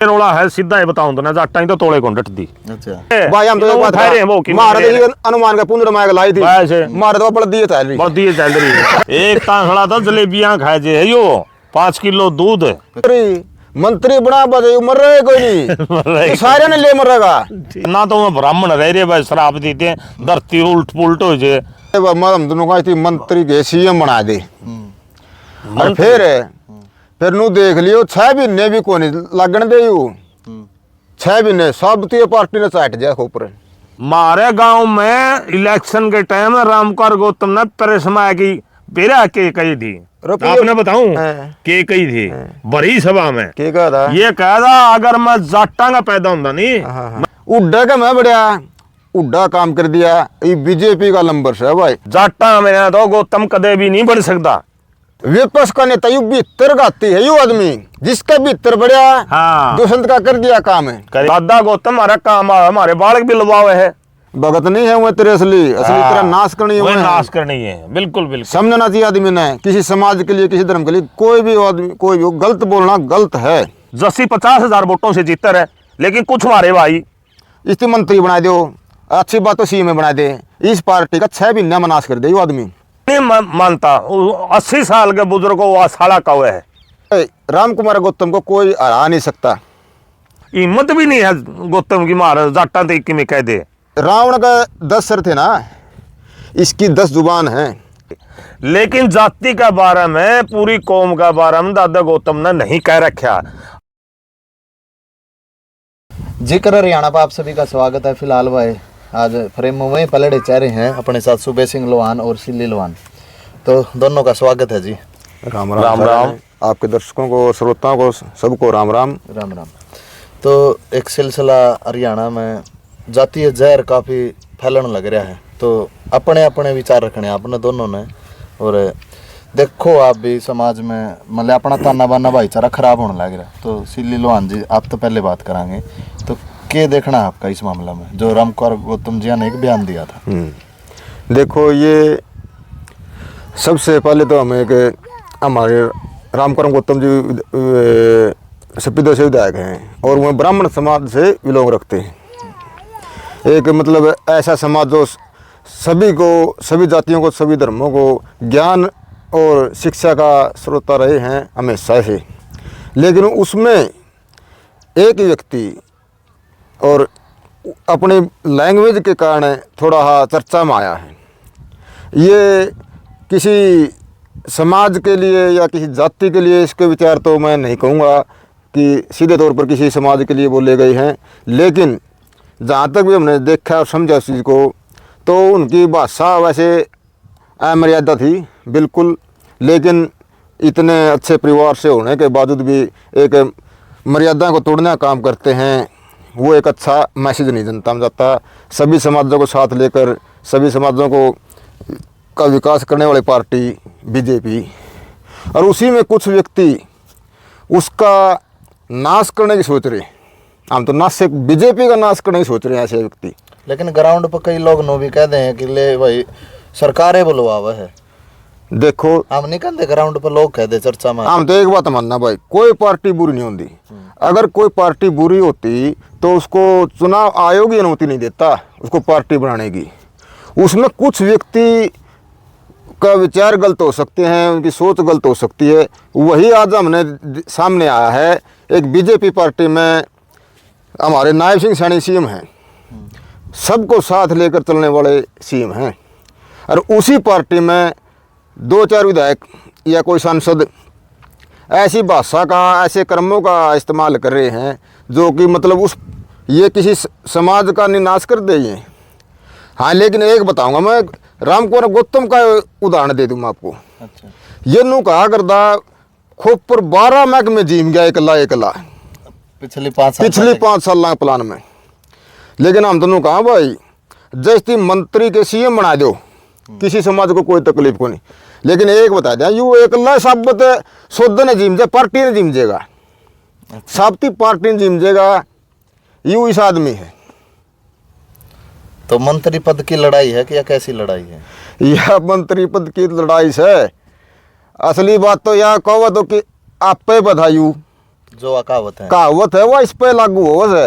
रोला है सीधा ही बताऊं तो ना जाटा ही तो तोड़े को डटदी। अच्छा भाई हम तो एक बात मार दे अनुमान का पुंजड़ मार लाई थी वैसे मार दो पड़ दिए चल रही एक तांखड़ा था जलेबियां खाए जे है यो 5 किलो दूध मंत्री बना बजे मर रहे कोई नहीं सारे ने ले मरेगा ना तो मैं ब्राह्मण रह रहे भाई शराब देते धरती उल्ट पुलट हो जे हम दोनों का थी मंत्री के सीएम बना दे और फिर नू देख लियो 6 महीने भी को नहीं लगन दे 6 महीने सब तो पार्टी ने चाट जाए ऊपर। मारे गांव में इलेक्शन के टाइम रामकर गौतम ने परिसमा की बेरा के कही थी आपने बताऊं के कही थी बड़ी सभा में के कहा था ये कहा था अगर मैं जाटा का पैदा होता नहीं उड्डा का मैं बढ़िया उड्डा काम कर दिया ये बीजेपी का नंबर से भाई जाटा में तो गौतम कदे भी नहीं बढ़ सकता। विपक्ष का नेता यू भीतर गाती है यू आदमी जिसका भीतर बढ़िया हाँ दुष्यंत का कर दिया काम है दादा गौतम हमारा काम हमारे बालक भी लुभावे है भगत नहीं है वो तेरे असली तेरा नाश करनी है नाश करनी है बिल्कुल बिल्कुल समझना चाहिए आदमी ने किसी समाज के लिए किसी धर्म के लिए कोई भी आदमी कोई भी गलत बोलना गलत है। जस्सी 50,000 वोटों से जीता है लेकिन कुछ मारे भाई इसकी मंत्री बना दो अच्छी बात तो सीएम बना दे इस पार्टी का 6 महीना में नाश कर दे आदमी नहीं मानता 80 साल के बुजुर्ग को साला कौवे है राम कुमार गौतम को कोई हरा नहीं सकता हिम्मत भी नहीं है गौतम की मार जाटा तक में कह दे रावण का 10 सर थे ना इसकी 10 जुबान है लेकिन जाति का बारे में पूरी कौम का बारे में दादा गौतम ने नहीं कह रखा। जिक्र हरियाणा पर आप सभी का स्वागत है। फिलहाल भाई आज फ्रेम में पलड़े चेहरे हैं अपने साथ सुबह सिंह लोहान और सिल्ली लोहान तो दोनों का स्वागत है जी। राम राम राम राम आपके दर्शकों को श्रोताओं को सबको राम राम राम राम। तो एक सिलसिला हरियाणा में जातीय जहर काफ़ी फैलन लग रहा है तो अपने अपने विचार रखने आपने दोनों ने और देखो आप भी समाज में मतलब अपना ताना बाना भाईचारा खराब होने लग रहा है तो सिल्ली लोहान जी आप तो पहले बात करांगे तो क्या देखना है आपका इस मामला में जो रामकुमार गौतम जी ने एक बयान दिया था। देखो ये सबसे पहले तो हमें एक हमारे रामकुमार गौतम जी सपिता से विधायक हैं और वह ब्राह्मण समाज से बिलोंग रखते हैं। एक मतलब ऐसा समाज जो सभी को सभी जातियों को सभी धर्मों को ज्ञान और शिक्षा का स्रोत रहे हैं हमेशा से लेकिन उसमें एक व्यक्ति और अपने लैंग्वेज के कारण थोड़ा चर्चा में आया है। ये किसी समाज के लिए या किसी जाति के लिए इसके विचार तो मैं नहीं कहूँगा कि सीधे तौर पर किसी समाज के लिए बोले गए हैं लेकिन जहाँ तक भी हमने देखा और समझा उस चीज़ को तो उनकी भाषा वैसे अमर्यादा थी बिल्कुल लेकिन इतने अच्छे परिवार से होने के बावजूद भी एक मर्यादा को तोड़ने का काम करते हैं वो एक अच्छा मैसेज नहीं जनता में जाता। सभी समाजों को साथ लेकर सभी समाजों को का विकास करने वाली पार्टी बीजेपी और उसी में कुछ व्यक्ति उसका नाश करने की सोच रहे हम तो नाश से बीजेपी का नाश करने की सोच रहे हैं ऐसे व्यक्ति। लेकिन ग्राउंड पर कई लोग नो भी कहते हैं कि ले भाई सरकारें बुलवावा है। देखो हम नहीं कहते ग्राउंड पर लोग कहते चर्चा में हम तो एक बात मानना भाई कोई पार्टी बुरी नहीं होती अगर कोई पार्टी बुरी होती तो उसको चुनाव आयोग ही अनुमति नहीं देता उसको पार्टी बनाने की। उसमें कुछ व्यक्ति का विचार गलत हो सकते हैं उनकी सोच गलत हो सकती है वही आज हमने सामने आया है। एक बीजेपी पार्टी में हमारे नायब सिंह सैनी सीएम हैं सबको साथ लेकर चलने वाले सीएम हैं और उसी पार्टी में 2-4 विधायक या कोई सांसद ऐसी भाषा का ऐसे कर्मों का इस्तेमाल कर रहे हैं जो कि मतलब उस ये किसी समाज का निनाश कर देंगे। हाँ लेकिन एक बताऊंगा मैं रामकुमार गौतम का उदाहरण दे दूँ आपको। अच्छा। ये नू कहा करता खूब पर 12 महकमे जीम गया एकला पिछले 5 साल प्लान में लेकिन हम दोनों कहा भाई जैसे मंत्री के सीएम बना दो किसी समाज को कोई तकलीफ को नहीं लेकिन एक बता दें यू एकला साबत सौदे ने जीम जाए पार्टी ने जीम जाएगा साबती पार्टी ने जीम जाएगा यू इस आदमी है। तो मंत्री पद की लड़ाई है कि या कैसी लड़ाई है? यह मंत्री पद की लड़ाई से असली बात तो यह कहो तो कि आप पे बधायू जो कहावत है वो इस पे लागू हो से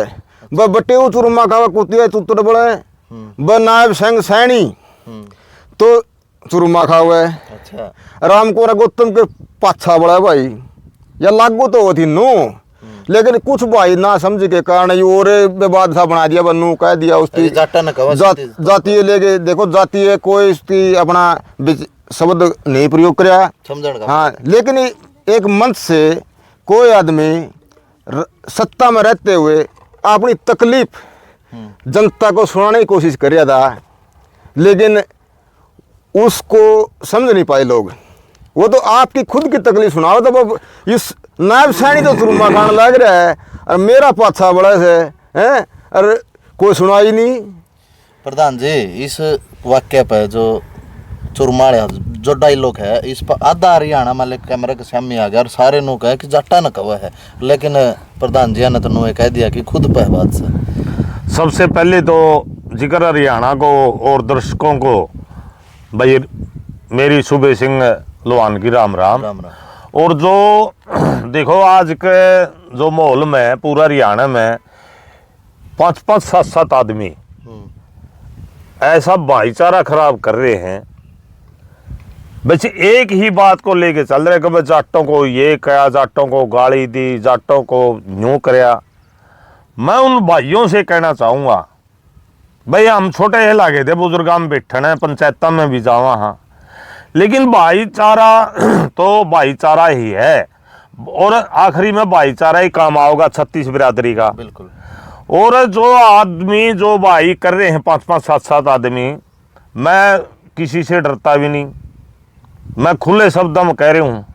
ब बटे चुरमा खावा कुतिया तुतर बड़े ब नायब संग सैनी तो चुरमा खावे। अच्छा राम को गौतम के पाछा बड़ा भाई या लागू तो होती नो, लेकिन कुछ भाई ना समझ के कारण ये और विवाद सा बना दिया बनू कह दिया उसकी जातीय लेके देखो जातीय कोई उसकी अपना शब्द नहीं प्रयोग कराया समझण का। हाँ लेकिन एक मंच से कोई आदमी सत्ता में रहते हुए अपनी तकलीफ जनता को सुनाने की कोशिश कर रहा था, लेकिन उसको समझ नहीं पाए लोग। वो तो आपकी खुद की तकलीफ सुनाओ तो अब इस नायब सैनी तो चुरमा खाने लग रहा है और मेरा पाछा बड़ा से है और कोई सुना ही नहीं। प्रधान जी इस वाक्य पे जो चुरमाड़िया जो डायलॉग है इस पर आधा हरियाणा मान कैमरे के सामने आ गया और सारे नु कहे कि जट्टा न कवा है, लेकिन प्रधान जी ने तो नु कह दिया कि खुद पे बात से। सबसे पहले तो जिक्र हरियाणा को और दर्शकों को भाई मेरी सुबह सिंह लोहान की राम राम। और जो देखो आज के जो माहौल में पूरा हरियाणा में 5-5 7-7 आदमी ऐसा भाईचारा खराब कर रहे हैं, बस एक ही बात को लेके चल रहे कि जाटों को ये कहा, जाटों को गाली दी, जाटों को यूं कराया। मैं उन भाइयों से कहना चाहूँगा भाई हम छोटे ही लागे थे बुजुर्ग में बैठन है पंचायत में भी जावा हाँ, लेकिन भाईचारा तो भाईचारा ही है और आखिरी में भाईचारा ही काम आओगा 36 बिरादरी का। बिल्कुल। और जो आदमी जो भाई कर रहे हैं 5-5 7-7 आदमी, मैं किसी से डरता भी नहीं, मैं खुले शब्दों में कह रही हूँ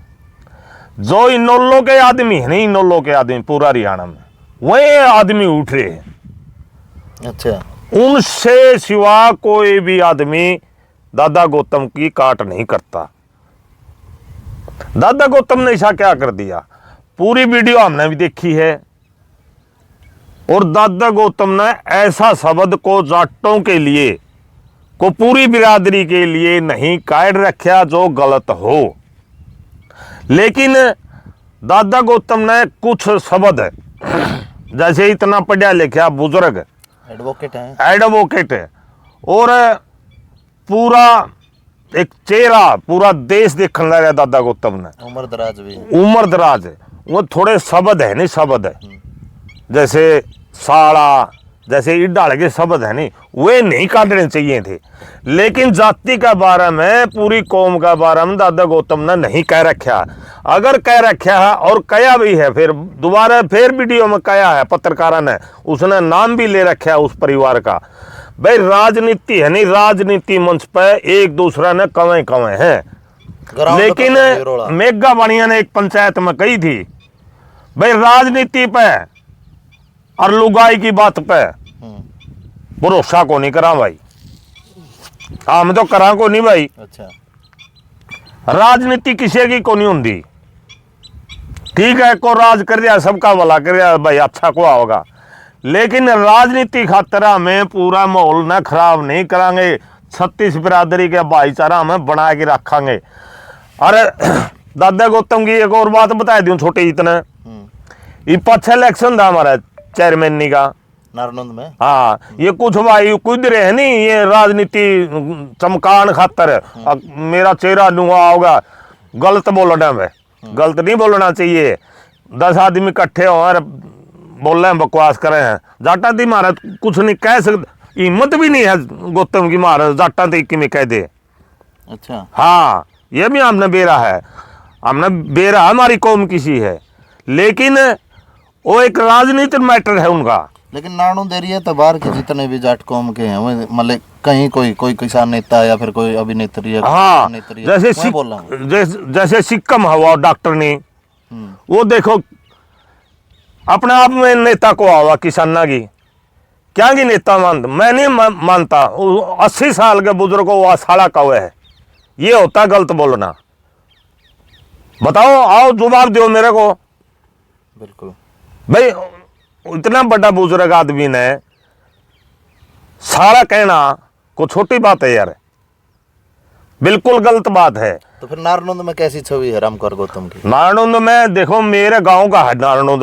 जो इनोलो के आदमी है नहीं, इनोलो के आदमी पूरा हरियाणा में वही आदमी उठ रहे हैं। अच्छा उनसे सिवा कोई भी आदमी दादा गौतम की काट नहीं करता। दादा गौतम ने ऐसा क्या कर दिया, पूरी वीडियो हमने भी देखी है। और दादा गौतम ने ऐसा शब्द को जाटों के लिए को पूरी बिरादरी के लिए नहीं काट रखा जो गलत हो, लेकिन दादा गौतम ने कुछ शब्द जैसे इतना पढ़ा लिखा बुजुर्ग एडवोकेट है और पूरा एक चेहरा पूरा देश देखने लगा दादा गौतम ने, उम्र दराज है। वो थोड़े शब्द है नहीं, शब्द है जैसे साड़ा जैसे इडाल के शब्द है नहीं, वे नहीं काटने चाहिए थे। लेकिन जाति का बारे में पूरी कौम का बारे में दादा गौतम ने नहीं कह रखा। अगर कह रखा है और कहा भी है, फिर दोबारा फिर वीडियो में कहा है पत्रकारों ने, उसने नाम भी ले रखा है उस परिवार का। भाई राजनीति है नहीं, राजनीति मंच पे एक दूसरा ने कवे कवे हैं। लेकिन मेगा बनिया ने एक पंचायत में कही थी भाई राजनीति पे और लुगाई की बात पे भरोसा को नहीं करा भाई, हम तो करा को नहीं भाई। अच्छा राजनीति किसी की को नहीं होती, ठीक है को राज कर दिया सबका भला कर दिया भाई अच्छा को होगा, लेकिन राजनीति खातर हमें पूरा माहौल न खराब नहीं करांगे, 36 बिरादरी के भाईचारा हमें बना के रखेंगे। अरे दादा गौतम की एक और बात बता दूं छोटे इतने, ये पक्ष इलेक्शन था हमारा चेयरमैन का नारनौंद में। हाँ ये कुछ भाई कूद रहे हैं नहीं, ये राजनीति चमकान खातर मेरा चेहरा नुआ होगा, गलत बोलना में गलत नहीं बोलना चाहिए। 10 आदमी इकट्ठे हो और बोल रहे हैं बकवास कर रहे हैं, जाटा थी महाराज कुछ नहीं कह सकते, हिम्मत भी नहीं है गौतम की महाराज जाटा थी कि में कह दे। अच्छा हाँ ये भी हमने बेरा है, हमने बेरा हमारी कौम किसी है, लेकिन वो एक राजनीतिक मैटर है उनका। लेकिन नारनौंद एरिया तो बाहर के जितने भी जाट कौम के हैं मतलब कहीं कोई किसान नेता या फिर कोई अभिनेत्री है। हाँ जैसे सिक्कम हवा डॉक्टर ने वो देखो अपने आप में नेता को आवा किसाना की क्या की नेता मानता, मैं नहीं मानता। 80 साल के बुजुर्ग को वो साड़ा कौवे है, ये होता गलत बोलना। बताओ आओ जवाब दो मेरे को। बिल्कुल भाई इतना बड़ा बुजुर्ग आदमी ने सारा कहना को छोटी बात है यार। बिल्कुल गलत बात है। तो फिर नारनौंद में कैसी छवि है रामकुमार गौतम की? नारनौंद में देखो, मेरे गांव का है नारनौंद,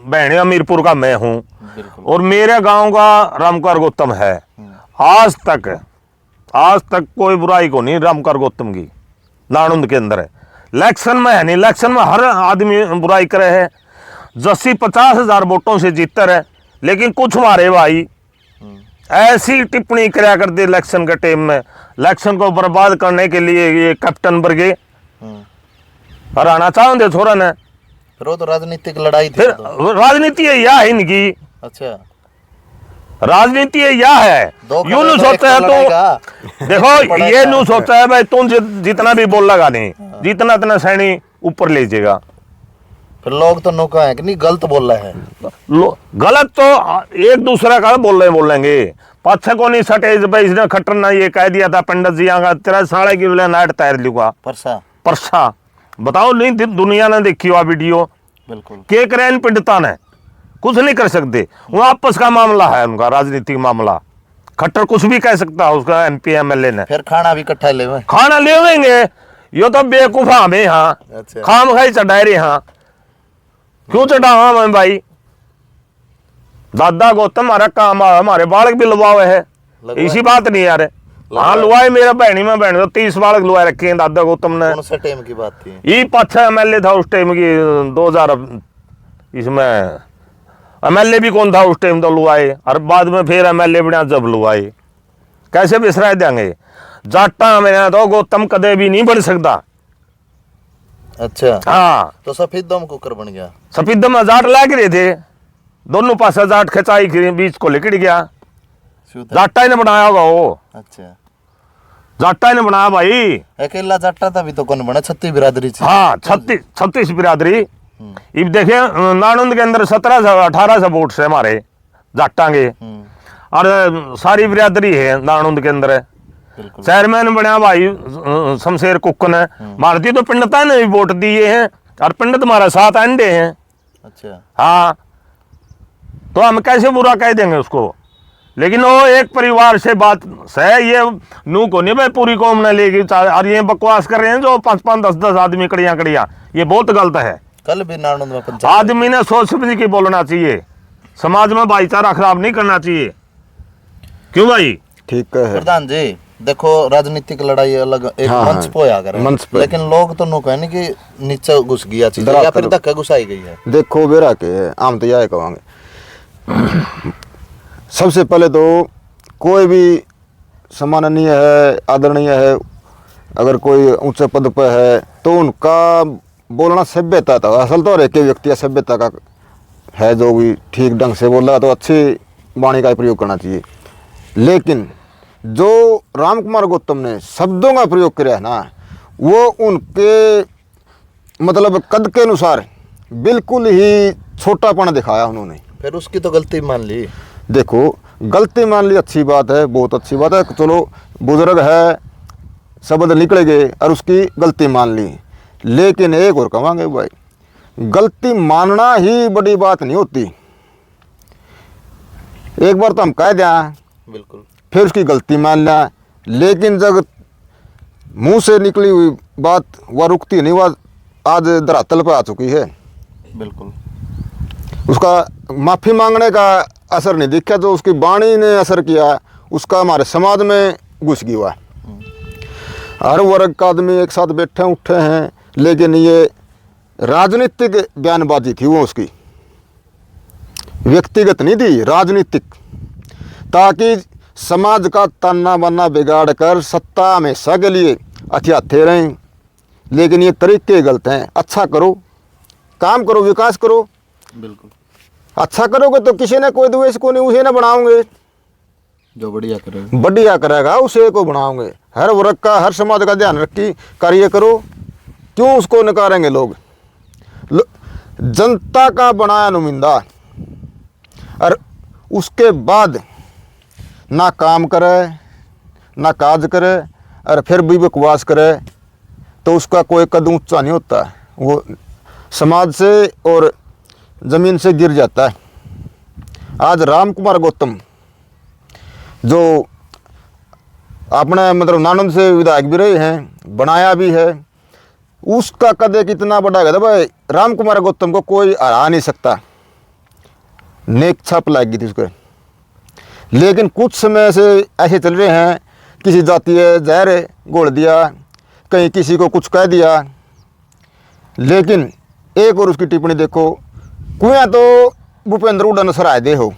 बहने अमीरपुर का मैं हूँ, बिल्कुल। और मेरे गांव का रामकुमार गौतम है। आज तक कोई बुराई को नहीं रामकुमार गौतम की नारनौंद के अंदर है। इलेक्शन में है नहीं, इलेक्शन में हर आदमी बुराई करे है। जस्सी 50,000 वोटों से जीतता है, लेकिन कुछ हमारे भाई ऐसी टिप्पणी कराया करते इलेक्शन के टाइम में, इलेक्शन को बर्बाद करने के लिए ये कैप्टन बर्गे हराना चाहते छोरा ने। फिर वो तो राजनीतिक लड़ाई थी फिर तो। राजनीति है या है इनकी, अच्छा, राजनीति है या है। दो यूं नहीं खबर सोचता है एक तो लड़ाई का। तो देखो, ये नहीं सोचता है भाई तुम जितना भी बोल लगा नहीं, जितना इतना सैनी ऊपर ले जाएगा। फिर लोग तो नौका है कि नहीं, गलत बोल रहे हैं। गलत तो एक दूसरे का बोलेंगे। पाछे को नहीं सटे भाई, इसने खट्टर ना ये कह दिया था पंडित जी आगा तेरा साढ़े की बोले नाट तैर लूंगा परसा। बताओ, नहीं दुनिया ने देखी हुआ वीडियो। बिल्कुल। के करें पंडिता ने कुछ नहीं कर सकते, वो आपस का मामला है उनका, राजनीतिक मामला। खट्टर कुछ भी कह सकता है उसका MP MLA ने। फिर खाना भी इकट्ठा ले खाना लेवेंगे, ये तो बेवकूफा में। हाँ, अच्छा। खाम खाई चढ़ाए रे। हाँ, क्यों चढ़ावा मैं भाई? दादा गौतम हमारा काम है, हमारे बालक भी लुवावे है, इसी बात नहीं यार। हाँ लुवाए, मेरा बहनी में बहन 30 बालक लुवाए रखे हैं दादा गौतम ने। कौन सा टाइम की बात थी? ये 5-6 MLA था उस टाइम की, 2000 इसमें MLA भी कौन था उस टाइम तो लुआए, और बाद में फिर MLA बना जब लुआए। कैसे बिसरा देंगे? जाटा में तो गौतम कदे भी नहीं बन सकता। अच्छा। हाँ, तो सफेद दम कुकर बन गया। सफेद में जाट लाग रहे थे, दोनों पास जाट खिंचाई बीच को लिकड़ गया। जाटा ही ने बनाया होगा वो। अच्छा, जाटा ही ने बनाया भाई। अकेला जाटा था भी तो कौन बना? 36 बिरादरी थी। हाँ, 36 बिरादरी। अब देखिए नारनौंद के अंदर 1700-1800 वोट से हमारे जाटा के, और सारी बिरादरी है नारनौंद के अंदर। बिल्कुल। चेयरमैन बना भाई शमशेर कुक्कन है। भारतीय तो पंडिता ने भी वोट दिए हैं, और पंडित हमारा साथ अंडे हैं। अच्छा। हाँ, तो हम कैसे बुरा कह देंगे उसको? लेकिन वो एक परिवार से बात है, ये नू को नहीं भाई पूरी कौम ने लेगी। और ये बकवास कर रहे हैं जो 5-5, 10-10 आदमी कड़िया, ये बहुत गलत है। कल भी नारनौंद में पंचायत आदमी ने सोच समझ के बोलना चाहिए, समाज में भाईचारा खराब नहीं करना चाहिए। क्यों भाई? ठीक है। प्रधान जी देखो, राजनीतिक लड़ाई अलग एक हाँ, मंच पे आ कर, मंच पे। लेकिन लोग तो नो कहने कि नीचे घुस गया चीज या फिर धक्का घुसाई गई है। देखो बेरा के आम तो यह कहेंगे, सबसे पहले तो कोई भी सम्माननीय है, आदरणीय है, अगर कोई ऊंचे पद पर है तो उनका बोलना सभ्यता था। असल तो हर एक व्यक्ति सभ्यता का है, जो भी ठीक ढंग से बोल रहा तो अच्छी वाणी का प्रयोग करना चाहिए। लेकिन जो रामकुमार गौतम ने शब्दों का प्रयोग किया है ना, वो उनके मतलब कद के अनुसार बिल्कुल ही छोटापन दिखाया उन्होंने। फिर उसकी तो गलती मान ली। देखो, गलती मान ली, अच्छी बात है, बहुत अच्छी बात है। चलो, बुजुर्ग है, शब्द निकल गए और उसकी गलती मान ली। लेकिन एक और कहेंगे भाई, गलती मानना ही बड़ी बात नहीं होती। एक बार तो हम कह दें, बिल्कुल, फिर उसकी गलती मान लें, लेकिन जब मुंह से निकली हुई बात वह रुकती नहीं, वह आज धरातल पर आ चुकी है। बिल्कुल। उसका माफ़ी मांगने का असर नहीं दिखा, जो उसकी वाणी ने असर किया उसका हमारे समाज में घुस गया हुआ। हर वर्ग का आदमी एक साथ बैठे उठे हैं, लेकिन ये राजनीतिक बयानबाजी थी, वो उसकी व्यक्तिगत नहीं थी, राजनीतिक, ताकि समाज का ताना बाना बिगाड़ कर सत्ता हमेशा के लिए हथियाते रहें। लेकिन ये तरीके गलत हैं। अच्छा करो, काम करो, विकास करो। बिल्कुल। अच्छा करोगे तो किसी ने कोई द्वेष को नहीं, उसे ना बनाओगे। जो बढ़िया करेगा बढ़िया करेगा उसे को बनाओगे। हर वर्ग का, हर समाज का ध्यान रखी कार्य करो। क्यों उसको नकारेंगे लोग? जनता का बनाया नुमाइंदा, और उसके बाद ना काम करे, ना काज करे, और फिर भी बकवास करे, तो उसका कोई कदम ऊंचा नहीं होता। वो समाज से और ज़मीन से गिर जाता है। आज रामकुमार गौतम जो अपने मतलब नानंद से विधायक भी रहे हैं, बनाया भी है। उसका कदे कितना बड़ा है भाई, राम कुमार गौतम को कोई हरा नहीं सकता, नेक छाप लगी थी उसको। लेकिन कुछ समय से ऐसे चल रहे हैं, किसी जाति है जहर घोल दिया, कहीं किसी को कुछ कह दिया। लेकिन एक और उसकी टिप्पणी देखो, कुएं तो भूपेंद्र उड़न सराय दे हो,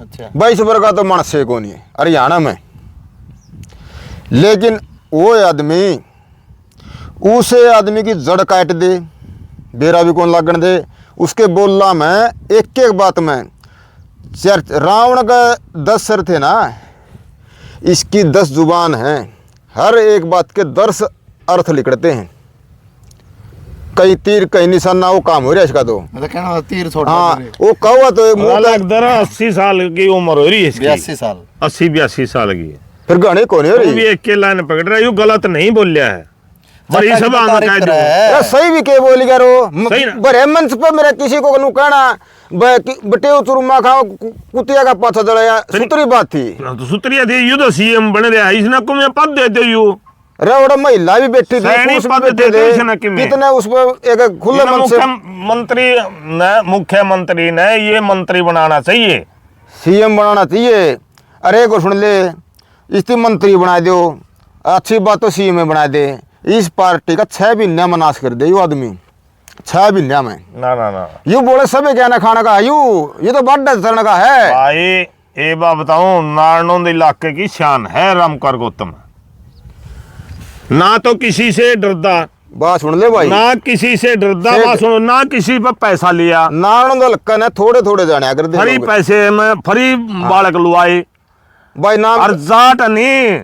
अच्छा 22 वर्ग का तो मानस से को नहीं है हरियाणा में। लेकिन वो आदमी उसे आदमी की जड़ काट दे, बेरा भी कौन लागण दे, उसके बोलना में एक एक बात में चर्च। रावण का 10 सर थे ना, इसकी 10 जुबान हैं, हर एक बात के 10 अर्थ लिखते हैं। कई तीर कहीं निशाना, वो काम हो रहा है इसका तो। मतलब कहना तीर छोड़ हाँ, वो कौवा तो मुंह का लगता है 80 साल की उम्र हो रही है इसकी, 82 साल 80-82 साल की है। फिर गाने कौन हो वो भी रही एक के लाइन पकड़ रहा है, यू गलत नहीं बोलिया है, बड़ी जट्टा की सभा में तारीफ कह कर दो। रहा है। यार सही भी के बोली करो, सही ना। बड़े मंच पे मेरा किसी को नु कहना बटे उतरुमा खाओ कुतिया का पाछा जड़ाया, सुतरी बात थी। तो सुतरिया थी, यू तो सीएम बन रहा है, इसने को मैं पद देते यू रेवड़ा महिला भी बैठी थी, सैनिक पुरुष भी पद बैठे देते थे, इसने किमें। कितने उस पर एक खुले मन से मुख्यमंत्री ने ये मंत्री बनाना चाहिए, सीएम बनाना चाहिए। अरे को सुन ले, इसकी मंत्री बना दो, अच्छी बात तो सीएम में बना दे। इस पार्टी का 6 महीना मनास कर दे यू आदमी, 6 महीना में। ना ना ना यू बोले सब क्या ना खाना का यू, ये तो बड़ा चरण का है भाई। ये बात बताऊं, नारनौंद इलाके की शान है रामकर गौतम, ना तो किसी से डरदा, बात सुन ले भाई। ना किसी से डरदा, से- बात सुनो, ना किसी पर पैसा लिया, नारायण हल्का ने थोड़े थोड़े जाने कर दे फ्री लोग। पैसे में फ्री बालक लुआए। भाई नाम और जाट नहीं,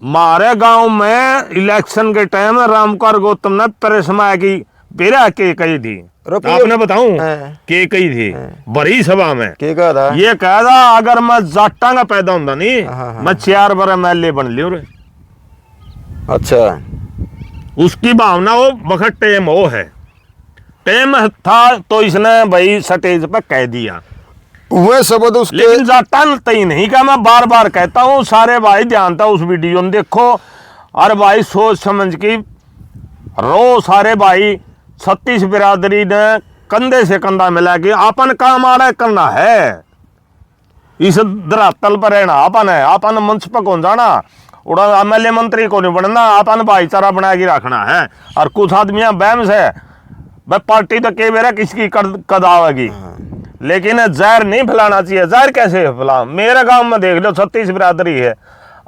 हमारे गांव में इलेक्शन के टाइम रामकर गौतम ने परिसमा की बेरा के कही थी, रुपये- आपने बताऊं हाँ। के कही थी बड़ी सभा में। के कहा था? ये कहा था अगर मैं जाटा का पैदा होता नहीं, हाँ, हाँ। मैं 4 बार MLA बन लियो रे। अच्छा, उसकी भावना वो बखत टेम वो है, टेम था तो इसने भाई स्टेज पर कह दिया। वह शब्द उसके लेकिन जाटा तई नहीं का, मैं बार बार कहता हूँ, सारे भाई ध्यान था उस वीडियो में देखो। और भाई सोच समझ की रो, सारे भाई 36 बिरादरी ने कंधे से कंधा मिला के अपन काम आ रहा करना है, इस धरातल पर रहना अपन है, अपन मंच पर कौन जाना, उड़ा MLA मंत्री को नहीं बनना, अपन भाईचारा बना के रखना है। और कुछ आदमियां बहम से भाई पार्टी तो के मेरा किसकी कद आवेगी, लेकिन जहर नहीं फैलाना चाहिए। जहर कैसे फैला, मेरे गांव में देख लो 36 बिरादरी है,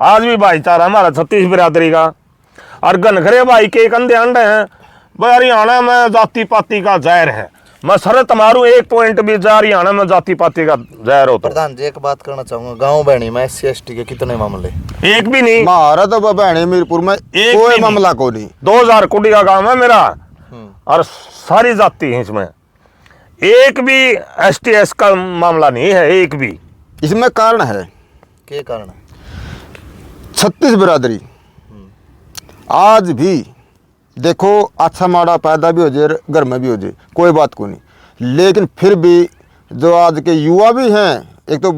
आज भी भाईचारा हमारा 36 बिरादरी का। और घनखरे भाई के कंधे अंडे हैं, भाई हरियाणा में जाति पाति का जहर है, मैं शरत मारू 1 पॉइंट भी जा हरियाणा में जाति पाति का जहर होता, प्रधान जी एक बात करना चाहूंगा, गांव बहनी में SC ST के कितने मामले? एक भी नहीं। महारा तो बहने मीरपुर में एक कोई भी मामला को नहीं। 2000 कुटी का गांव है मेरा, और सारी जाति है इसमें, एक भी STS का मामला नहीं है, एक भी। इसमें कारण है के कारण है? 36 बिरादरी आज भी देखो, अच्छा माड़ा पैदा भी हो जाए, घर में भी हो जाए, कोई बात को नहीं। लेकिन फिर भी जो आज के युवा भी हैं, एक तो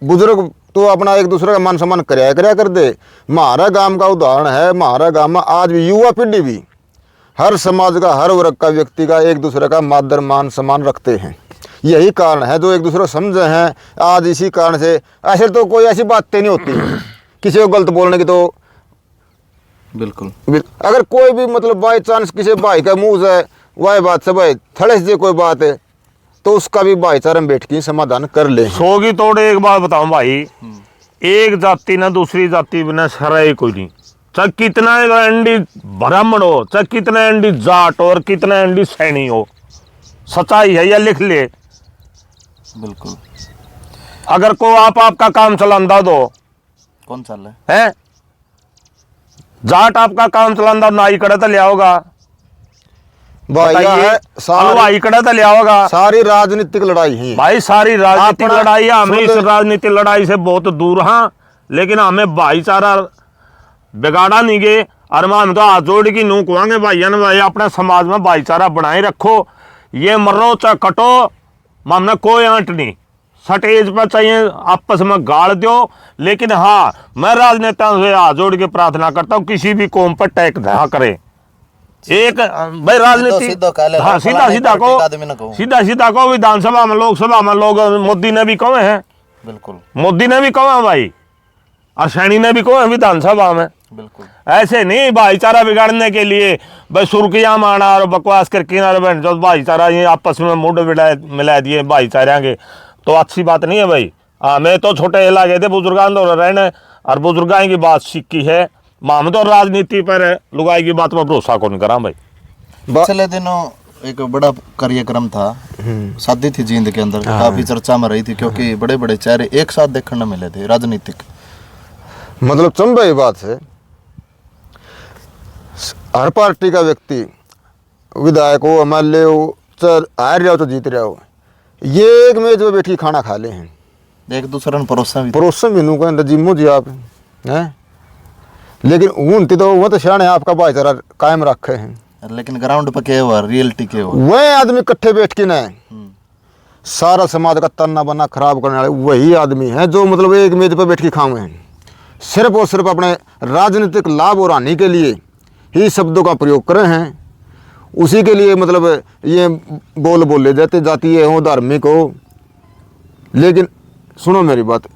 बुजुर्ग तो अपना एक दूसरे का मान सम्मान करया कर दे। हमारा गांव का उदाहरण है, हमारा गांव में आज भी युवा पीढ़ी भी हर समाज का, हर वर्ग का व्यक्ति का एक दूसरे का मादर मान सम्मान रखते हैं। यही कारण है जो एक दूसरे को समझे हैं। आज इसी कारण से ऐसे तो कोई ऐसी बातें नहीं होती किसी को गलत बोलने की। तो बिल्कुल अगर कोई भी मतलब बाई चांस किसी भाई का मुंह है, वह बात से भाई थड़े से कोई बात है तो उसका भी भाईचारा में बैठ के समाधान कर ले। 100 की तोड़ एक बात बताऊं भाई, एक जाति ना दूसरी जाति बिना सराय कोई नहीं, चाहे कितना एंडी ब्राह्मण हो, चाहे कितना एंडी जाट और कितना एंडी सैनी हो, सच्चाई है, या लिख ले। बिल्कुल। अगर को आपका काम चलांदा दो, कौन चल रहा है जाट आपका काम चलांदा नाई कड़े तो लिया होगा, भाई है हलवाई कड़े तो लिया होगा। सारी राजनीतिक लड़ाई है भाई सारी राजनीतिक अपना- लड़ाई है, हमें इस सुन ले। राजनीतिक लड़ाई से बहुत दूर हाँ, लेकिन हमें भाईचारा बिगाड़ा नहीं गए। और हम तो हाथ जोड़ की नू कुआंगे भाइया ने, भाई अपने समाज में भाईचारा बनाए रखो, ये मरो चाहे कटो, हमने कोई आंट नहीं, स्टेज पर चाहिए आपस में गाड़ दो, लेकिन हाँ मैं राजनेताओं से हाथ जोड़ के प्रार्थना करता हूँ किसी भी कौम पर टैक ना करे। एक भाई राजनीति सीधो कह ले, हाँ सीधा सीधा पार्टी का आदमी ना कहो। सीधा सीधा कहो। विधानसभा में लोकसभा में लोग मोदी ने भी कहे हैं, बिल्कुल मोदी ने भी कहा भाई, और सैनी ने भी कहा विधानसभा में। बिल्कुल ऐसे नहीं भाईचारा बिगाड़ने के लिए भाई सुर्खियां मारना और बकवास करके ना जो भाईचारा ये आपस में मुंड मिला दिए भाईचारा के, तो अच्छी बात नहीं है भाई। हाँ मैं तो छोटे इलाके थे बुजुर्गान तो रहने और बुजुर्गां की बात सीखी है, माम तो राजनीति पर लुगाई की बात पर भरोसा कौन करा भाई। पिछले दिनों एक बड़ा कार्यक्रम था, शादी थी जींद के अंदर, काफी चर्चा में रही थी क्योंकि बड़े बड़े चेहरे एक साथ देखने मिले थे राजनीतिक। मतलब चंबा ये बात है, हर पार्टी का व्यक्ति, विधायक हो, एमएलए हो, चाहे हार रहा हो तो जीत रहा हो, ये एक मेज में बैठी खाना खा ले हैं, एक दूसरे ने परोसा भी नू का जिम्मो जी आप हैं, लेकिन उनती तो वो तो शान है आपका भाईचारा कायम रखे हैं, लेकिन ग्राउंड पर क्या हुआ, रियलिटी क्या हुआ? वह आदमी इकट्ठे बैठ के ना सारा समाज का तना बना खराब करने वाले वही आदमी हैं जो मतलब एक मेज पर बैठ के खाए हैं, सिर्फ और सिर्फ अपने राजनीतिक लाभ और हानि के लिए ही शब्दों का प्रयोग कर रहे हैं। उसी के लिए मतलब ये बोले जाते जातीय हो, धार्मिक हो। लेकिन सुनो मेरी बात,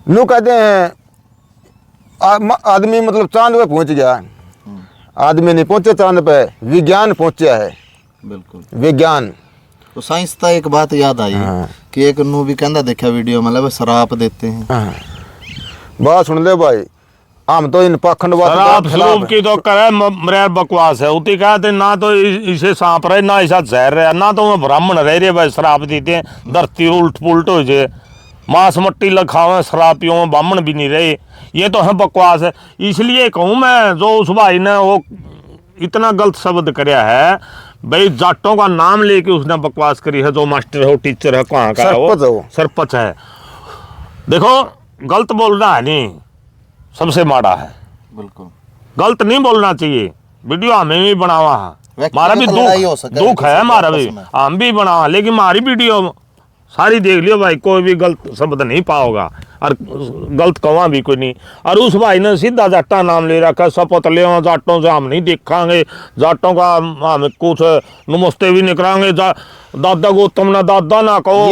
नो कहते हैं आदमी मतलब चांद पे पहुंच गया, आदमी नहीं पहुंचे चांद पे, विज्ञान पहुंचा है। बिल्कुल विज्ञान तो साइंस का एक बात याद आई कि एक नू भी कहता देखा वीडियो मतलब शराब देते हैं। बात सुन ले भाई, हम तो इन पाखंडवाद शराब शराब की तो करे मरे बकवास है, उती कहते ना तो इसे सांप रहे ना ऐसा जहर रहे ना तो ब्राह्मण रह रहे भाई शराब देते हैं, धरती उल्ट पुलट हो जाए, मांस मट्टी लखावे शराब पियो, ब्राह्मण भी नहीं रहे, ये तो है बकवास है। इसलिए कहूँ मैं जो उस भाई ने वो इतना गलत शब्द करया है भाई, जाटों का नाम लेके उसने बकवास करी है, जो मास्टर हो टीचर है कहाँ का वो सरपंच है, देखो गलत बोलना है नहीं सबसे माड़ा है, बिल्कुल गलत नहीं बोलना चाहिए। वीडियो हमें भी बनावा है, हमारा भी दुख है, हमारा भी हम भी बनावा, लेकिन हमारी वीडियो सारी देख लियो भाई, कोई भी गलत शब्द नहीं पाओगा और गलत कवा भी कोई नहीं। और उस भाई ने सीधा जाटा नाम ले रखा, शपथ ले जाटों से हम नहीं देखांगे, जाटों का हम कुछ नमस्ते भी नहीं करांगे, दादा गौतम ना दादा ना कहो,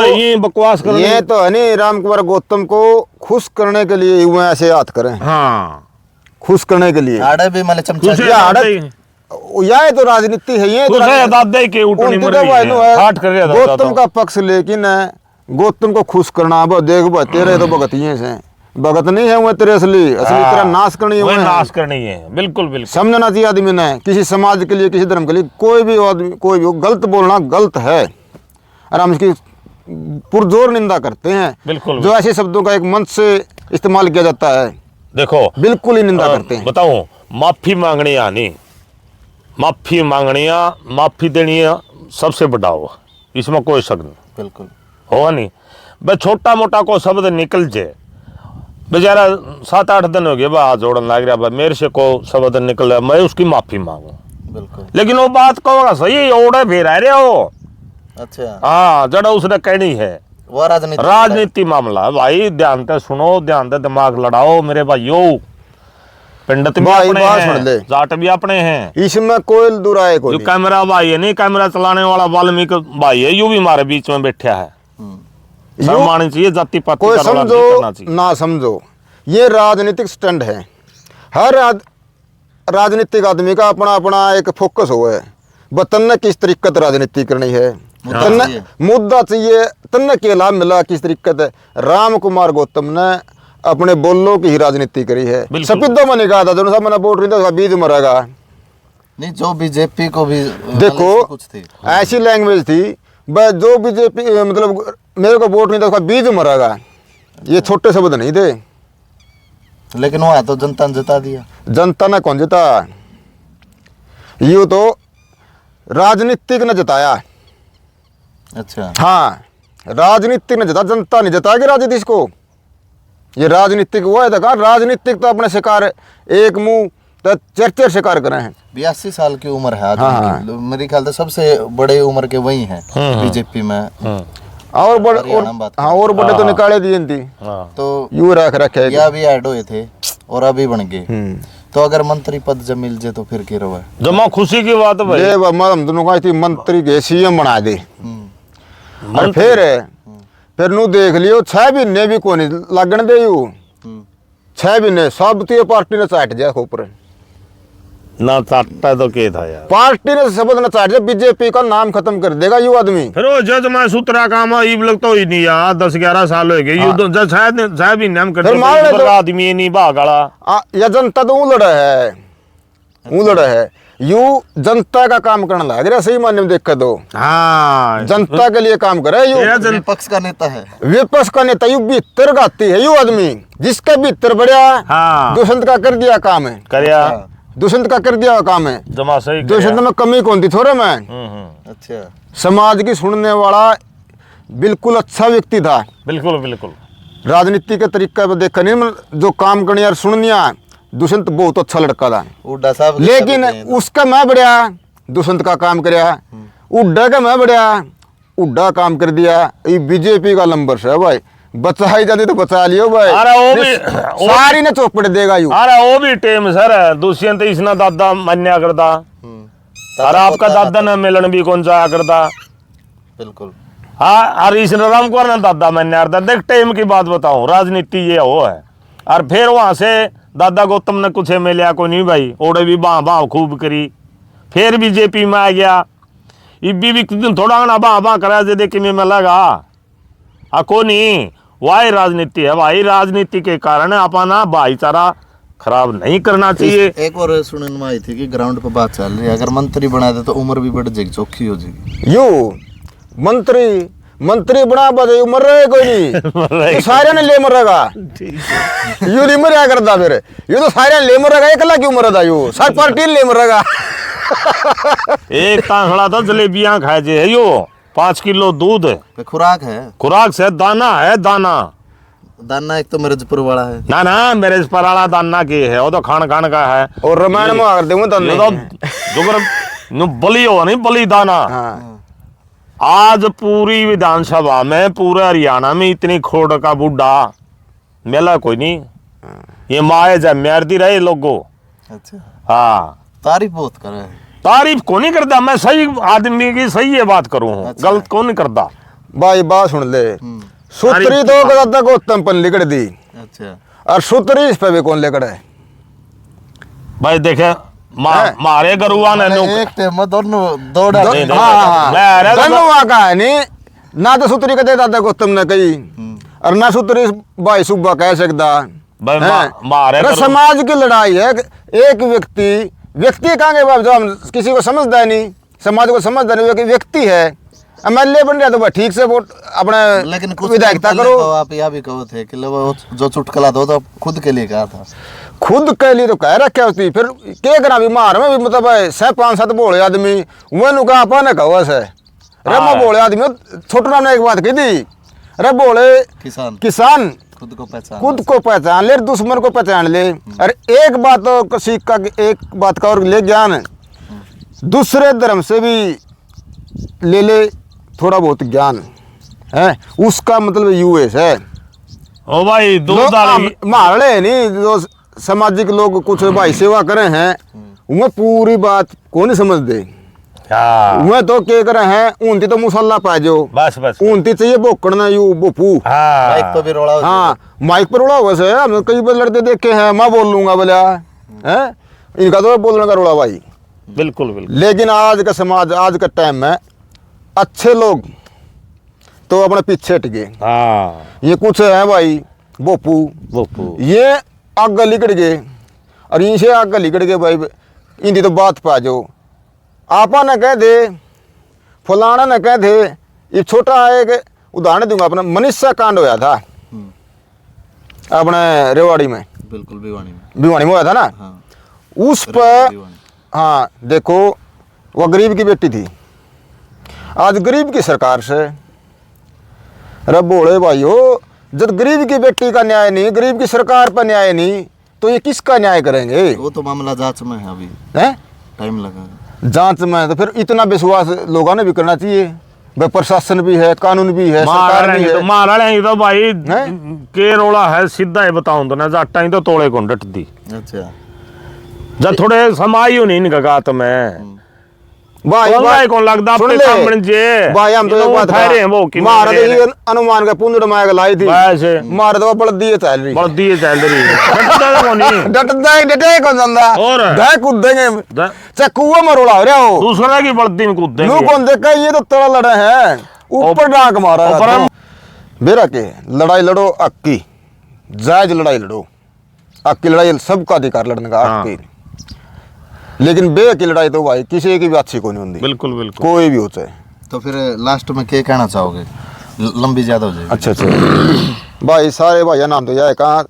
ये बकवास कर, ये तो है नहीं राम कुमार गौतम को खुश करने के लिए युवा ऐसे हाथ करें। हाँ खुश करने के लिए आड़े भी मतलब चमचा यह तो राजनीति है, ये दादा के गौतम का पक्ष, लेकिन गौतम को खुश करना देख तेरे तो भगत ही से भगत नहीं है वो तेरे असली तेरा नाश करनी है, नाश करनी है। बिल्कुल बिल्कुल समझना चाहिए आदमी ने, किसी समाज के लिए किसी धर्म के लिए कोई भी आदमी कोई भी गलत बोलना गलत है और हम इसकी पुरजोर निंदा करते हैं। बिल्कुल जो ऐसे शब्दों का एक मंच से इस्तेमाल किया जाता है, देखो बिल्कुल ही निंदा करते हैं। बताऊं, माफी मांगनी आनी, माफी मांगनिया माफी देनी सबसे बड़ा हो, इसमें कोई शक नहीं, बिल्कुल होगा नहीं। भाई छोटा मोटा को शब्द निकल जाए, बेचारा 7-8 दिन हो गए हाथ जोड़न लग रहा, भाई मेरे से को शब्द निकल रहा, मैं उसकी माफी मांगू, बिल्कुल, लेकिन लेकिन वो बात कहोगा सही ओढ़े फिर आ रहे हो। अच्छा हाँ जड़ा उसने कहनी है, वो राजनीति मामला है भाई, ध्यान से सुनो, ध्यान से दिमाग लड़ाओ मेरे भाइयों, पंडित भी अपने हैं, जाट भी अपने हैं, इसमें कोई दुराए को नहीं। कैमरा भाई है नहीं, कैमरा चलाने वाला वाल्मीकि भाई है, यू भी हमारे बीच में बैठा है, सम्मान चाहिए, जाति पाति कोई समझो ना समझो, ये राजनीतिक स्टंट है। हर राजनीतिक आदमी का अपना अपना एक फोकस हो है, तन ने किस तरीके से राजनीति करनी है, मुद्दा चाहिए, तन के लाभ मिला किस तरीके से। राम कुमार गौतम ने अपने बोलो की ही राजनीति करी है, सपिद्दो मैंने कहा था, जो सब मैंने वोट नहीं था बीज मरेगा नहीं, जो बीजेपी को भी देखो कुछ थी ऐसी लैंग्वेज थी, जो बीजेपी मतलब मेरे को वोट नहीं था उसका बीज मरेगा, ये छोटे शब्द नहीं थे। लेकिन वहाँ तो जनता ने जिता दिया। जनता ने कौन जिता, ये तो राजनीतिक ने जिताया। अच्छा हाँ राजनीतिक ने जिता, जनता नहीं जिताएगी राजनीतिक को, ये राजनीतिक वो है देखा, राजनीतिक तो अपने शिकार एक मुंह तो चर्चा शिकार करे हैं। 82 साल की उम्र है आज। हाँ। मेरे ख्याल से सबसे बड़े उम्र के वही हैं बीजेपी में। और बड़े हरियाणा में बात हाँ और बड़े तो निकाले दिए थी, हाँ तो यू रख रखे या भी ऐड हुए थे और अभी बन गए। तो अगर मंत्री पद जब मिल जाए तो फिर क्या रहा है? जमा खुशी की बात है भाई। ये हम दोनों का थी मंत्री के सीएम बना दे। और फिर नू देख लियो 6 महीने भी कोनी लगन दे यू 6 महीने सब तो पार्टी ने चाट जाए ऊपर ना चाटता तो के था यार। पार्टी ने शब्द न चाट जाए बीजेपी का नाम खत्म कर देगा यू आदमी। फिर वो जज मैं सूत्रा काम ईब लगता ही नहीं यार 10-11 साल हो गए यू तो जज शायद भी नाम फिर करते मान ले पर तो- आदमी नहीं भागाला या जनता तो उलड़ है यू जनता का काम करने लग रहा सही मायने में देख कर दो हाँ जनता के लिए काम करे यू ये जन- विपक्ष का नेता है। विपक्ष का नेता यू भीतर गाती है यू आदमी जिसका भीतर बढ़िया हाँ दुष्यंत का कर दिया काम है, करया दुष्यंत का कर दिया काम है। जमा सही दुष्यंत में कमी कौन थी थोड़े में अच्छा समाज की सुनने वाला बिल्कुल अच्छा व्यक्ति था। बिल्कुल बिल्कुल राजनीति के तरीका पर देखा नहीं जो काम करने यार सुननिया दुष्यंत बहुत अच्छा लड़का था उड्डा साहब लेकिन उसका मैं बढ़िया दुष्यंत का काम करया उड्डा का मैं बढ़िया उड्डा काम कर दिया। ये बीजेपी का नंबर है भाई बचा ही जाती तो बचा लियो भाई। अरे वो भी सारी ने चौपड़ देगा यू। अरे वो भी टेम सर दुष्यंत इसना दादा मन्या करता और आपका दादा ने मिलन भी कौन चाया करता। बिल्कुल हाँ और इस राम कुमार ने दादा मन्या करता। देख टेम की बात बताऊं राजनीति ये वो है। और फिर वहां से दादा गौतम ने कुछ मिला को नहीं भाई ओड़े भी बाह खूब करी फिर बीजेपी में आ गया इब्बी भी थोड़ा ना बाह करा जे देख में लगा को नहीं वाही राजनीति है। भाई राजनीति के कारण अपना भाईचारा खराब नहीं करना चाहिए। एक और सुनने में आई थी कि ग्राउंड पे बात चल रही है अगर मंत्री बना दे तो उम्र भी बढ़ जाएगी चौखी हो जाएगी। यू मंत्री बना बजे मर रहे कोई नहीं तो सारे ने ले मरेगा यू नहीं मरिया करता फिर यू तो सारे ले मरेगा एकला क्यों मरदा यू सारी पार्टी ले मरेगा। एक तांगड़ा था जलेबियां खाए जे है यो 5 किलो दूध खुराक है खुराक से दाना है दाना दाना एक तो मिर्जपुर वाला है ना मेरे पराला दाना के है वो तो खान का है। और रामायण में आकर दूंगा ये तो जुगर नु बलि हो नहीं बलि दाना। आज पूरी विधानसभा में पूरे हरियाणा में इतनी खोड़ का बुढ़ा मेला कोई नहीं ये माए जम्यारती रहे लोगों। अच्छा हाँ तारीफ बहुत कर रहे हैं। तारीफ को नहीं करता मैं सही आदमी की सही ये बात करूँ अच्छा। गलत को नहीं करता। भाई बात सुन ले सूत्री तो दादा गौतम पर लिकड़ दी अच्छा और सूत्री इस पे भी कौन लेकर है भाई देखे मारे गरुआ ने एक टाइम में दोनों दौड़ा नहीं, नहीं, हाँ धन्यवाद का है नहीं ना तो सूत्री कहते दादा गौतम ने कही और ना सूत्री भाई सुब्बा कह सकता भाई हैं? मारे अरे समाज की लड़ाई है एक व्यक्ति कहाँ के बाप जो हम किसी को समझता नहीं समाज को समझता नहीं वो व्यक्ति है एमएलए बन रहा तो भाई ठीक से वोट अपने लेकिन कुछ विधायकता पहले करो। तो आप यह भी कहो थे कि वो जो चुटकुला दो तो खुद के लिए कहा था खुद के लिए तो कह रखा होती फिर के करा बीमार में भी मतलब 6-5-7 बोले आदमी वह नु कहा पाने कहो से रे मैं बोले आदमी छोटा ने एक बात कही थी अरे बोले किसान खुद को पहचान ले दुश्मन को पहचान ले। अरे एक बात तो सीख का एक बात का और ले ज्ञान दूसरे धर्म से भी ले थोड़ा बहुत ज्ञान है उसका मतलब यूएस है। ओ भाई दूध मारले नहीं जो सामाजिक लोग कुछ भाई सेवा करे हैं वह पूरी बात को नहीं समझते। वह तो क्या करे हैं ऊंती तो मुसल्ला पा जो बस ऊंती चाहिए बोकड़ना यू बोपू माइक पर भी रोड़ा हाँ माइक पर रोड़ा हुआ से हम कई बार लड़ते देखे हैं मैं बोल लूंगा बोला है इनका तो बोलने का रोड़ा भाई बिल्कुल। लेकिन आज का समाज आज का टाइम में अच्छे लोग तो अपने पीछे हट गए। हाँ ये कुछ है भाई बोपू ये आग लिकड़ गए और इनसे आग लिकड़ गए भाई इनकी तो बात पा जो आपा न कह दे फलाना न कह दे। ये छोटा एक उदाहरण दूंगा अपना मनीषा कांड होया था अपने रेवाड़ी में बिल्कुल भिवानी में हुआ था ना। हाँ, उस पर हाँ देखो वह गरीब की बेटी थी आज गरीब की सरकार से अरे बोले भाई हो जब गरीब की बेटी का न्याय नहीं गरीब की सरकार पर न्याय नहीं तो ये किसका न्याय करेंगे। वो तो मामला जांच में है अभी है टाइम लगा जांच में तो फिर इतना विश्वास लोगों ने भी करना चाहिए भाई प्रशासन भी है, कानून भी है, सरकार भी है। मार लेंगे तो भाई हैं? के रोला है सीधा ही बताऊं तो ना जाटा ही तो तोड़े को डटदी अच्छा जब थोड़े समायु नहीं निगात में भाई भाई कौन लगदा सुन अपने ले। सामने जे भाई हम तो एक बात ठहरे हैं वो कि मार दे ये अनुमान का पुंजड़ माया का लाई थी वैसे मार दो बड़ दिए चल रही बड़ दिए चल रही डटदा को नहीं डटदा ही डटे कौन जंदा और? दे कूदेंगे द- चे कुआं में रोला हो रहा हो दूसरा की बड़दी में कूद नू देंगे कौन देखा ये तो तड़ा लड़े हैं ऊपर डांक मारा ऊपर है हम- बेरा के लड़ाई लड़ो अक्की जायज लड़ाई लड़ो अक्की लड़ाई सबका अधिकार लड़ने का हाँ। अक्की लेकिन बे की लड़ाई तो भाई किसी की भी अच्छी को नहीं होती बिल्कुल बिल्कुल कोई भी हो चाहे तो फिर लास्ट में क्या कहना चाहोगे लंबी ज्यादा हो जाएगी अच्छा अच्छा भाई सारे भाई नाम तो यह है कहाँ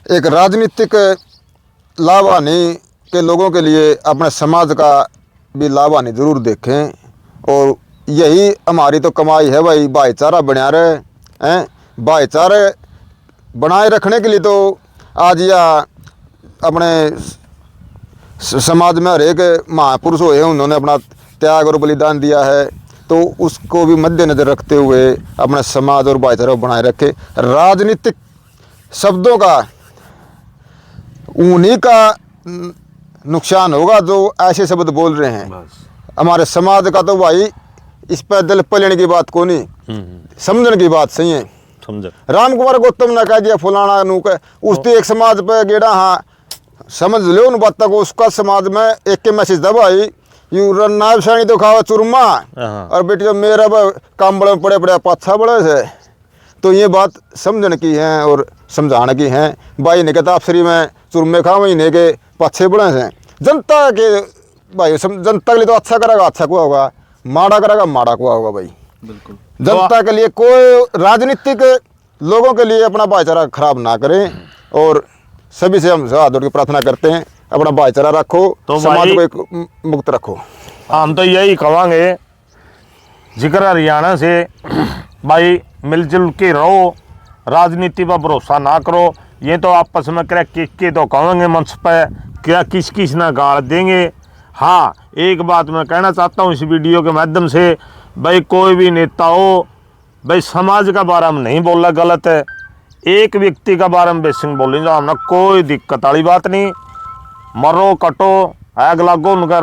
एक राजनीतिक लाभ हानि के लोगों के लिए अपने समाज का भी लाभ हानि जरूर देखें और यही हमारी तो कमाई है भाई भाईचारा बना रहे हैं भाईचारे बनाए रखने के लिए तो आज या अपने समाज में हर एक महापुरुष हुए उन्होंने अपना त्याग और बलिदान दिया है तो उसको भी मद्देनजर रखते हुए अपना समाज और भाईचारा को बनाए रखे राजनीतिक शब्दों का उन्हीं का नुकसान होगा जो ऐसे शब्द बोल रहे हैं बस हमारे समाज का तो भाई इस पर दिल पलने की बात को नहीं समझने की बात सही है समझ राम कुमार गौतम ने कह दिया फलाना नू के उसने एक समाज पे गेड़ा हाँ समझ लो उन बातों को उसका समाज में एक के मैसेज दबाई यू नायब सानी तो खावा चुरमा हाँ। और बेटी मेरा काम बड़े पड़े पड़े पाछा बड़े से तो ये बात समझने की है और समझाने की है भाई ने कहता आप श्री में चुरमे खाओ महीने के पाछे बड़े से जनता के भाई जनता के लिए तो अच्छा करेगा अच्छा को होगा माड़ा करेगा माड़ा को होगा भाई बिल्कुल जनता के लिए कोई राजनीतिक लोगों के लिए अपना भाईचारा खराब ना करें और सभी से हम हाथ जोड़ के प्रार्थना करते हैं अपना भाईचारा रखो तो समाज भाई- को एक मुक्त रखो हम तो यही कहेंगे जिक्र हरियाणा से भाई मिलजुल के रहो राजनीति पर भरोसा ना करो ये तो आपस में क्या के तो कहेंगे मंच पर क्या किस किस ना गाड़ देंगे हाँ एक बात मैं कहना चाहता हूँ इस वीडियो के माध्यम से भाई कोई भी नेता हो भाई समाज का बारे में नहीं बोलना गलत है एक व्यक्ति का बारे में बेसिंग बोलेंगे हमने कोई दिक्कत वाली बात नहीं मरो कटो आग लागो उनका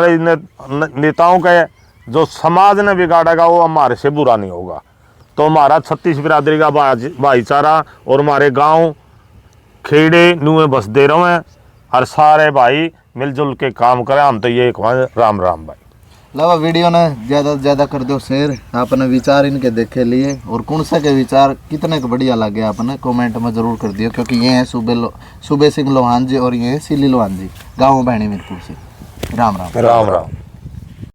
नेताओं के जो समाज ने बिगाड़ेगा वो हमारे से बुरा नहीं होगा तो हमारा 36 बिरादरी का भाईचारा और हमारे गांव खेड़े नुए बसते रहे और सारे भाई मिलजुल के काम करें हम तो ये कहें राम राम भाई लवा वीडियो ने ज़्यादा से ज़्यादा कर दो शेयर आपने विचार इनके देखे लिए और कौन सा के विचार कितने के बढ़िया लगे आपने कमेंट में ज़रूर कर दियो क्योंकि ये हैं सूबे सिंह लोहान जी और ये हैं सिली लोहान जी गाँव बहनी मीरपुर से राम राम राम राम